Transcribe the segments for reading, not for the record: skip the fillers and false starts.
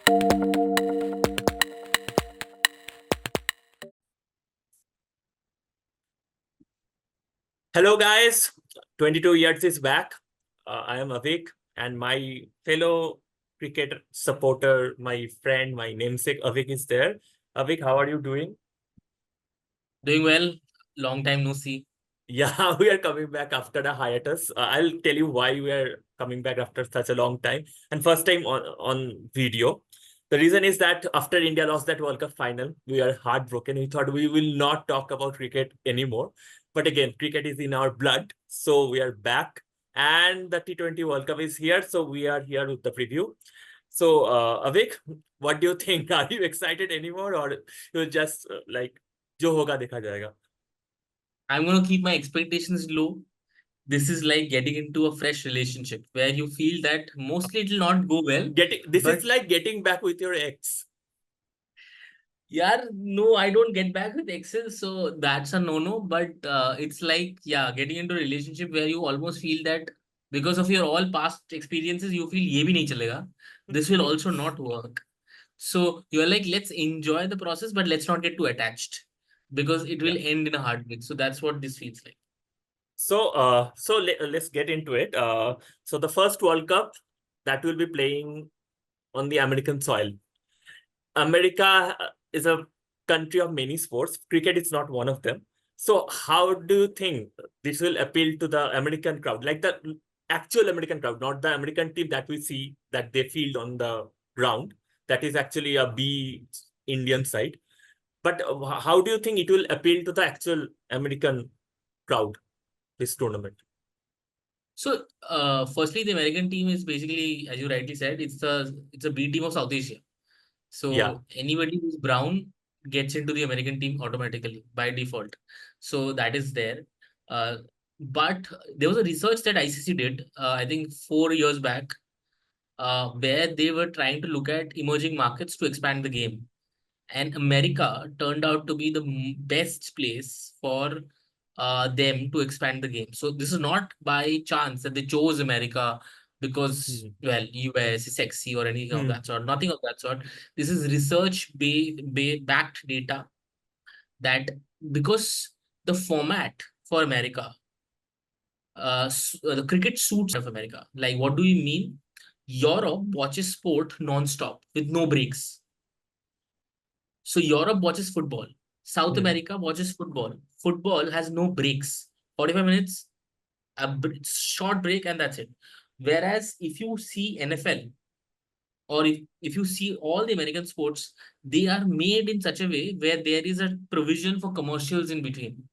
Hello, guys. 22 years is back. I am Avik, and my fellow cricket supporter, my friend, my namesake Avik is there. Avik, how are you doing? Doing well. Long time no see. Yeah, we are coming back after a hiatus. I'll tell you why we are coming back after such a long time and first time on video. The reason is that after India lost that World Cup final, we are heartbroken. We thought we will not talk about cricket anymore. But again, cricket is in our blood. So we are back. And the T20 World Cup is here. So we are here with the preview. So, Avik, what do you think? Are you excited anymore or you just like, jo hoga dekha jayega? I'm gonna keep my expectations low. This is like getting into a fresh relationship where you feel that mostly it will not go well. This But is like getting back with your ex. yeah, no, I don't get back with Excel, so that's a no-no. But it's like, yeah, getting into a relationship where you almost feel that because of your all past experiences, you feel ye bhi nahi chalega. This will also not work. So you're like, let's enjoy the process, but let's not get too attached because it Yeah. will end in a heartbreak. So that's what this feels like. Let's get into it. So the first World Cup that will be playing on the American soil. America is a country of many sports. Cricket is not one of them. So how do you think this will appeal to the American crowd, like the actual American crowd, not the American team that we see that they field on the ground? That is actually a B Indian side. But how do you think it will appeal to the actual American crowd, this tournament? So, firstly, the American team is basically, as you rightly said, it's a B team of South Asia. Yeah. So anybody who's brown gets into the American team automatically by default. So that is there. Uh, but there was a research that ICC did, I think 4 years back, where they were trying to look at emerging markets to expand the game. And America turned out to be the best place for them to expand the game. So this is not by chance that they chose America because, Hmm. well, US is sexy or anything of Hmm. that sort. Nothing of that sort. This is research backed data that because the format for America, the cricket suits of America. Like, what do you mean? Europe watches sport non-stop with no breaks. So Europe watches football. South Hmm. America watches football. Football has no breaks. 45 minutes, short break, and that's it. Whereas if you see NFL or if you see all the American sports, they are made in such a way where there is a provision for commercials in between.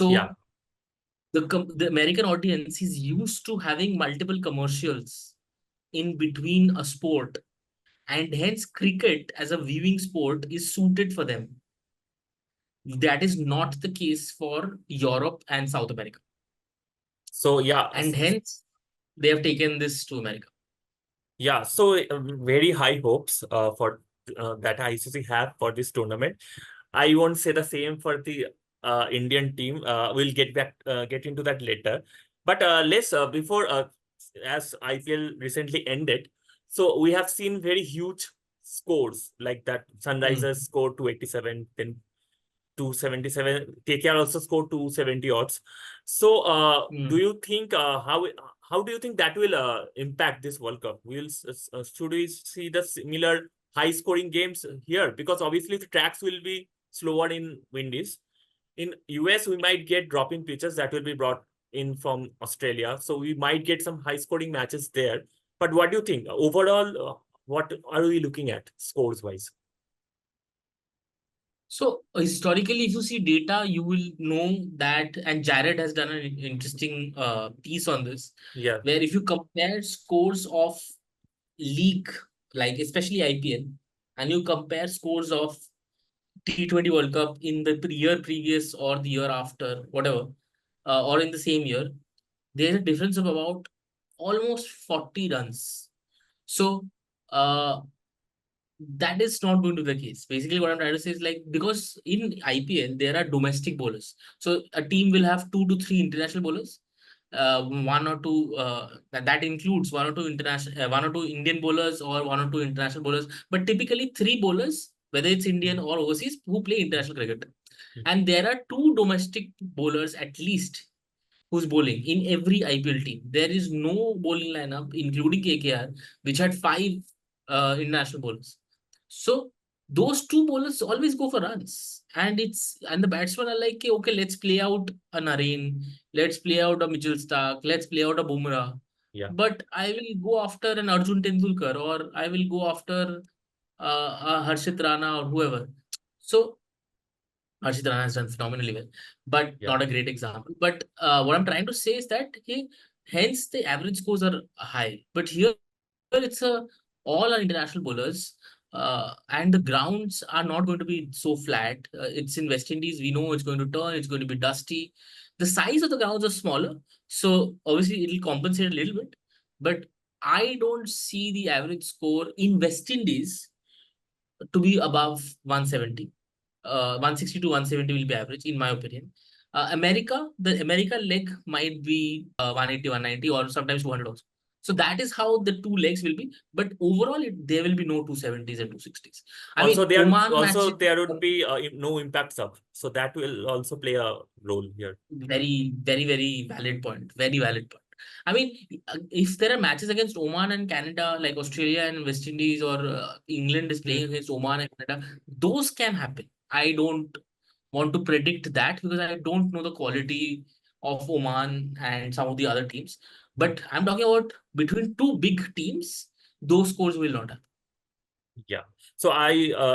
Yeah. So the American audience is used to having multiple commercials in between a sport, and hence cricket as a viewing sport is suited for them. That is not the case for Europe and South America. So yeah. And hence, they have taken this to America. Yeah, so very high hopes for that ICC have for this tournament. I won't say the same for the Indian team. We'll get into that later. But let's before as IPL recently ended, so we have seen very huge scores like that. Hmm. Sunrisers scored 287, then 277. KKR also scored 270 odds. So, do Hmm. you think how do you think that will impact this World Cup? Should we see the similar high scoring games here? Because obviously the tracks will be slower in Windies. In US, we might get dropping pitches that will be brought in from Australia. So we might get some high scoring matches there. But what do you think overall? What are we looking at scores wise? So historically, if you see data, you will know that, and Jared has done an interesting piece on this, Yeah. where if you compare scores of league, like especially IPL, and you compare scores of T20 World Cup in the year previous or the year after, whatever, or in the same year, there's a difference of about almost 40 runs. So uh, that is not going to be the case. Basically, what I'm trying to say is like because in IPL there are domestic bowlers, so a team will have 2 to 3 international bowlers, one or two that includes one or two international, one or two Indian bowlers or one or two international bowlers, but typically three bowlers, whether it's Indian or overseas, who play international cricket. And there are two domestic bowlers at least who's bowling in every IPL team. There is no bowling lineup, including KKR, which had five international bowlers. So those two bowlers always go for runs. And the batsmen are like, "Okay, okay, let's play out a Narine, let's play out a Mitchell Stark, let's play out a Bumrah. Yeah. But I will go after an Arjun Tendulkar, or I will go after a Harshit Rana or whoever." So Harshit Rana has done phenomenally well, but Yeah. not a great example. But what I'm trying to say is that, hey, hence the average scores are high. But here it's all are international bowlers, and the grounds are not going to be so flat. It's in West Indies. We know it's going to turn. It's going to be dusty. The size of the grounds are smaller, so obviously it will compensate a little bit. But I don't see the average score in West Indies to be above 170. 160 to 170 will be average, in my opinion. The America leg might be 180, 190, or sometimes 200 also. So that is how the two legs will be. But overall, there will be no 270s and 260s. I Also, mean, Oman matches, there would be no impact sub, so that will also play a role here. very, very, very valid point. Very valid point. I mean, if there are matches against Oman and Canada, like Australia and West Indies, or England is playing against Oman and Canada, those can happen. I don't want to predict that because I don't know the quality of Oman and some of the other teams. But I'm talking about between two big teams, those scores will not happen. Yeah. So I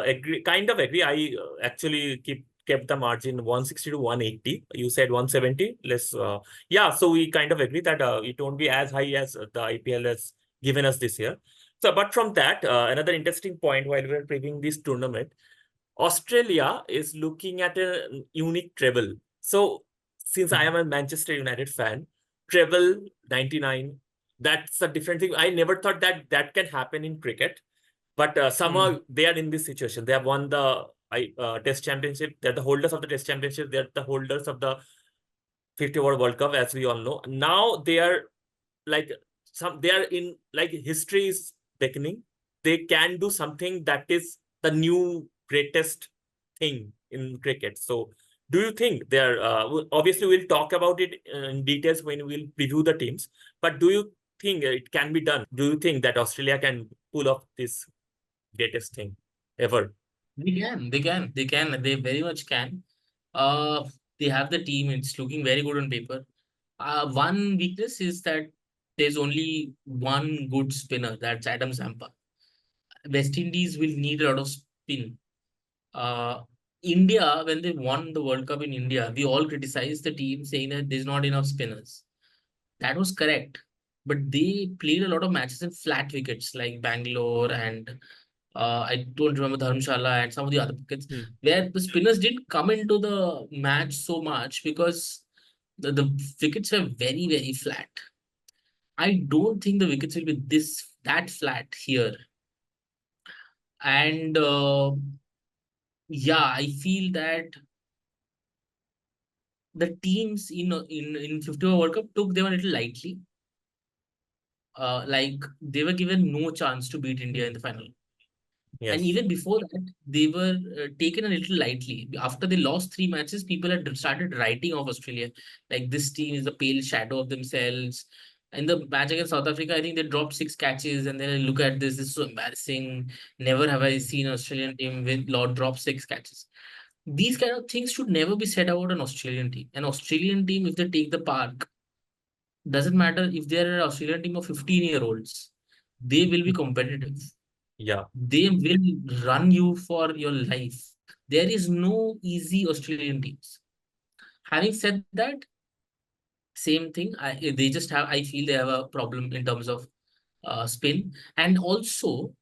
agree, kind of agree. I actually kept the margin 160 to 180. You said 170. Yeah. So we kind of agree that it won't be as high as the IPL has given us this year. So, but from that, another interesting point while we are previewing this tournament, Australia is looking at a unique treble. So, since I am a Manchester United fan, treble 99, that's a different thing. I never thought that that can happen in cricket, but somehow they are in this situation. They have won the Test Championship. They're the holders of the Test Championship. They're the holders of the 50 over World Cup, as we all know. Now they are like they are in like history is beckoning. They can do something that is the new greatest thing in cricket. So do you think they're obviously we'll talk about it in details when we'll preview the teams, but do you think it can be done? Do you think that Australia can pull off this greatest thing ever? They very much can. Uh, they have the team. It's looking very good on paper. One weakness is that there's only one good spinner. That's Adam Zampa. West Indies will need a lot of spin. Uh, India, when they won the World Cup in India, we all criticized the team saying that there's not enough spinners. That was correct. But they played a lot of matches in flat wickets like Bangalore and I don't remember Dharamshala and some of the other wickets where the spinners didn't come into the match so much because the wickets were very, very flat. I don't think the wickets will be that flat here. And yeah, I feel that the teams in 50 over World Cup took them a little lightly. Like they were given no chance to beat India in the final. And Yes. even before that, they were taken a little lightly. After they lost three matches, people had started writing off Australia. Like this team is a pale shadow of themselves. In the match against South Africa, I think they dropped six catches, and then I look at this. This is so embarrassing. Never have I seen an Australian team with Lord drop six catches. These kind of things should never be said about an Australian team. An Australian team, if they take the park, doesn't matter if they're an Australian team of 15-year-olds, they will be competitive. Yeah. They will run you for your life. There is no easy Australian teams. Having said that, same thing. They just have. I feel they have a problem in terms of spin, and also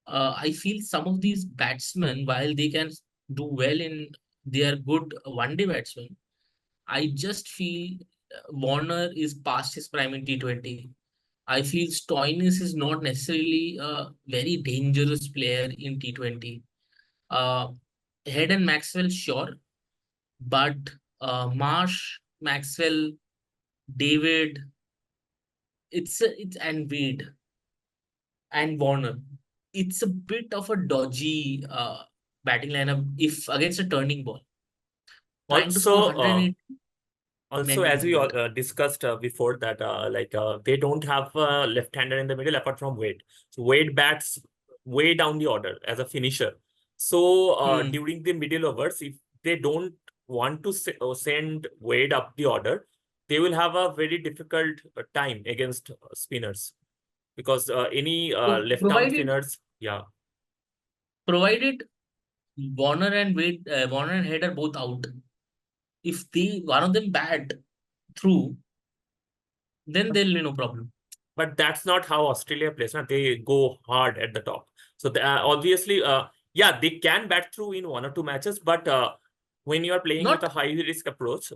I feel some of these batsmen, while they can do well they are good one-day batsmen. I just feel Warner is past his prime in T20. I feel Stoinis is not necessarily a very dangerous player in T20. Uh, Head and Maxwell, sure, but Marsh, Maxwell, David, it's and Wade and Warner. It's a bit of a dodgy batting lineup if against a turning ball. Trying to score Also, 108 also, meant to be as we difficult. discussed before that, they don't have a left-hander in the middle apart from Wade. So Wade bats way down the order as a finisher. So Hmm. during the middle overs, if they don't want to send Wade up the order, they will have a very difficult time against spinners because any So left-arm provided spinners, yeah. provided Warner and Wade, Warner and Head are both out. If they one of them bat through, then there'll be no problem. But that's not how Australia plays. Nah. They go hard at the top. So obviously, yeah, they can bat through in 1 or 2 matches, but when you are playing with Not a high risk approach,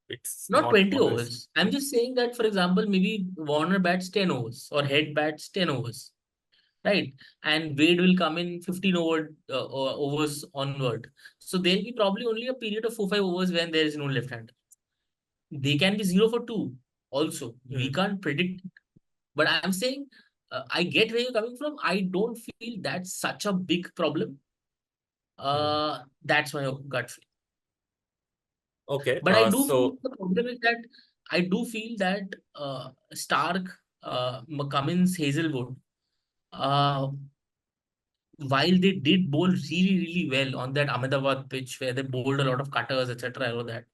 it's not not 20 always. overs. I'm just saying that, for example, maybe Warner bats 10 overs or Head bats 10 overs, right? And Wade will come in 15 overs onward. So there'll be probably only a period of 4-5 overs when there is no left hander. They can be 0 for 2 also. We Hmm. can't predict. But I'm saying, I get where you're coming from. I don't feel that's such a big problem. Hmm. That's my gut feel. Okay. But I do feel So the problem is that I do feel that Stark, Cummins, Hazelwood, uh, while they did bowl really, really well on that Ahmedabad pitch where they bowled a lot of cutters, etc., and all that.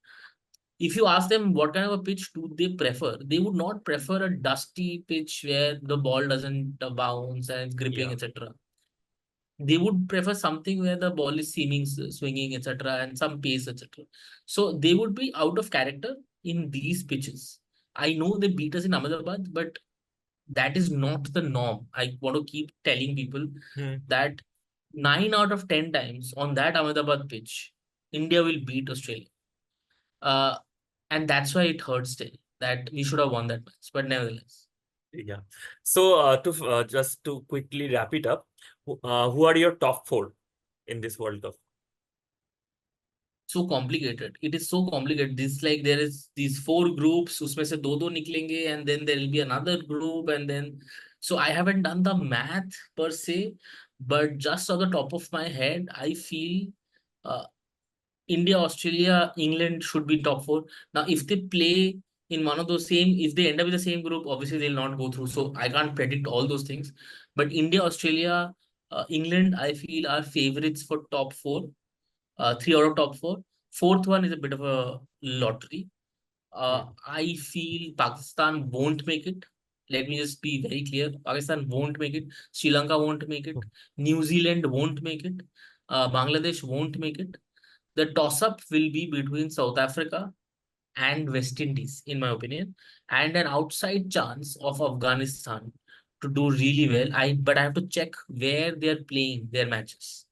If you ask them what kind of a pitch do they prefer, they would not prefer a dusty pitch where the ball doesn't bounce and it's gripping, yeah. etc. They would prefer something where the ball is seeming swinging, etc., and some pace, etc. So they would be out of character in these pitches. I know they beat us in Ahmedabad, but that is not the norm. I want to keep telling people Hmm. that 9 out of 10 times on that Ahmedabad pitch, India will beat Australia. Uh, and that's why it hurts still that we should have won that match. But nevertheless, Yeah. So to just to quickly wrap it up, who are your top four in this World Cup? so complicated. It is so complicated. This like there is these four groups, उसमें से दो निकलेंगे, and then there will be another group, and then so I haven't done the math per se, but just on the top of my head, I feel uh, India, Australia, England should be top four. Now, if they play in one of those same, if they end up with the same group, obviously they'll not go through. So I can't predict all those things. But India, Australia, England, I feel are favorites for top four. 3 out of top 4. Fourth one is a bit of a lottery. Hmm. I feel Pakistan won't make it. Let me just be very clear. Pakistan won't make it. Sri Lanka won't make it. New Zealand won't make it. Bangladesh won't make it. The toss-up will be between South Africa and West Indies, in my opinion, and an outside chance of Afghanistan to do really well. But I have to check where they're playing their matches.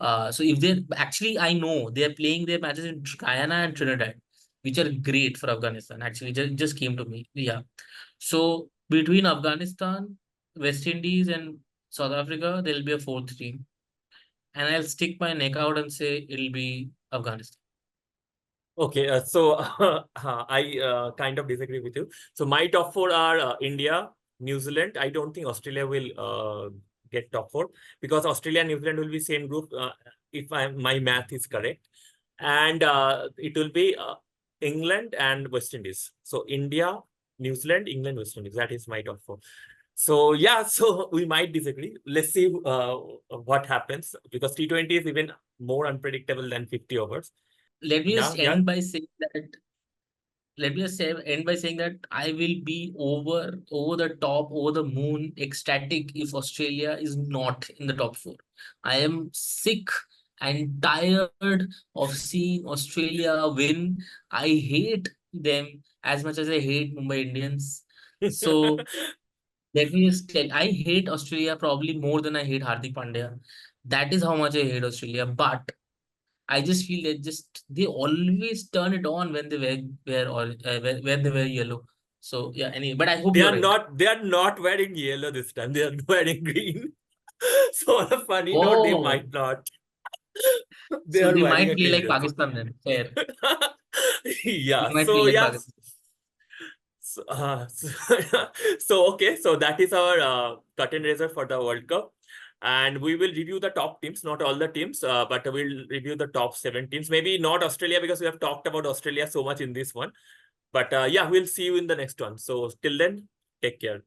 So if they're actually, I know they're playing their matches in Guyana and Trinidad, which are great for Afghanistan. Actually, just came to me. Yeah. So between Afghanistan, West Indies, and South Africa, there'll be a fourth team, and I'll stick my neck out and say it'll be Afghanistan. Okay, so I kind of disagree with you. So my top four are India, New Zealand. I don't think Australia will get top four because Australia and New Zealand will be same group if my math is correct, and it will be England and West Indies. So India, New Zealand, England, West Indies. That is my top four. So yeah, so we might disagree. Let's see what happens because T20 is even more unpredictable than 50 overs. Let me Yeah, just yeah. end by saying that let me just say end by saying that I will be over the top, over the moon, ecstatic if Australia is not in the top four. I am sick and tired of seeing Australia win. I hate them as much as I hate Mumbai Indians. So let me just tell I hate Australia probably more than I hate Hardik Pandya. That is how much I hate Australia. But I just feel that just they always turn it on when they wear or when they wear yellow. So yeah, anyway, but I hope They you're are right. not they are not wearing yellow this time. They are wearing green. So on a funny note, they Oh, might not. They so are they wearing might a play green like jersey. Pakistan then. Fair. They Yeah. might So play like yeah. Pakistan. Okay, so that is our curtain raiser for the World Cup. And we will review the top teams, not all the teams, but we'll review the top 7 teams. Maybe not Australia because we have talked about Australia so much in this one. But yeah, we'll see you in the next one. So till then, take care.